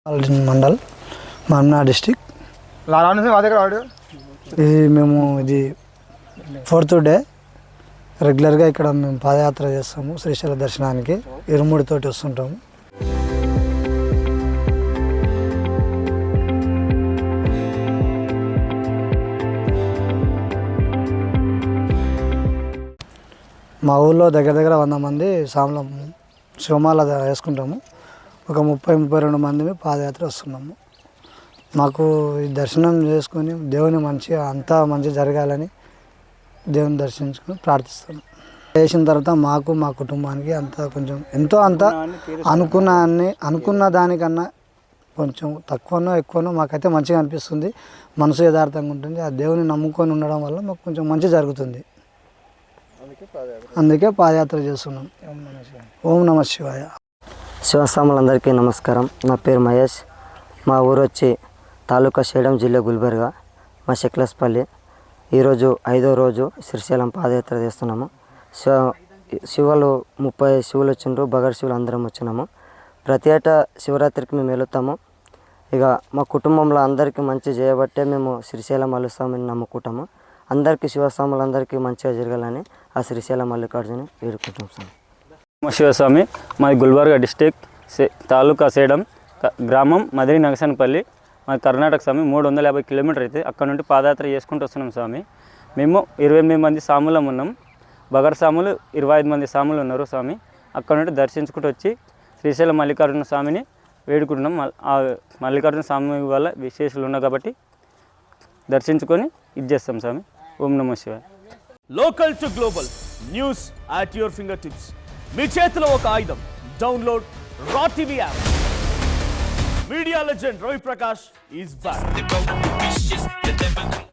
Mandal మమ్నా district. ఇది 4th day రెగ్యులర్గా ఇక్కడ మేము పాదయాత్ర చేస్తాము. శ్రీశైల దర్శనానికి ఇరుముడితోటి వస్తుంటాము. మా ఊళ్ళో దగ్గర 100 మంది సాముల శివమాల వేసుకుంటాము. ఒక 30-32 మంది పాదయాత్ర వస్తున్నాము. మాకు ఈ దర్శనం చేసుకొని దేవుని అంతా మంచి జరగాలని దేవుని దర్శించుకొని ప్రార్థిస్తాను. చేసిన తర్వాత మాకు మా కుటుంబానికి అంతా కొంచెం ఎంతో అంత అనుకున్న దానికన్నా కొంచెం తక్కువనో ఎక్కువనో మాకైతే మంచిగా అనిపిస్తుంది. మనసు యథార్థంగా ఉంటుంది. ఆ దేవుని నమ్ముకొని ఉండడం వల్ల మాకు కొంచెం మంచి జరుగుతుంది. అందుకే పాదయాత్ర చేస్తున్నాం. ఓం నమః శివాయ. శివస్వాములందరికీ నమస్కారం. నా పేరు మహేష్. మా ఊరు వచ్చి తాలూకా సేడం, జిల్లా గుల్బర్గా, మా శక్లస్పల్లి. ఈరోజు 5వ రోజు శ్రీశైలం పాదయాత్ర చేస్తున్నాము. శివులు 30 శివులు వచ్చిండ్రు, బగర్ శివులు అందరం వచ్చినాము. ప్రతి ఏటా శివరాత్రికి మేము వెళుతాము. ఇక మా కుటుంబంలో అందరికీ మంచి చేయబట్టే మేము శ్రీశైలం మల్లుస్వామిని నమ్ముకుంటాము. అందరికీ శివస్వాములందరికీ మంచిగా జరగాలని ఆ శ్రీశైలం మల్లికార్జుని వేడుకుంటాం. సార్ శివస్వామి, మాది గుల్బర్గా డిస్టిక్, తాలూకా సేడం, గ్రామం మదిరి నగసనపల్లి. మాది కర్ణాటక స్వామి. 350 కిలోమీటర్ అయితే అక్కడ నుండి పాదయాత్ర చేసుకుంటూ వస్తున్నాం స్వామి. మేము 28 మంది సాములం ఉన్నాం. బగర్ సాములు 25 మంది సాములు ఉన్నారు స్వామి. అక్కడ నుండి దర్శించుకుంటూ వచ్చి శ్రీశైలం మల్లికార్జున స్వామిని వేడుకుంటున్నాం. ఆ మల్లికార్జున స్వామి వల్ల విశేషాలు ఉన్నాయి కాబట్టి దర్శించుకొని ఇది చేస్తాం స్వామి. ఓం నమః శివాయ. Local to global news at your fingertips. మీ చేతిలో ఒక ఆయుధం. Download Raw TV app. Media legend Ravi Prakash is back.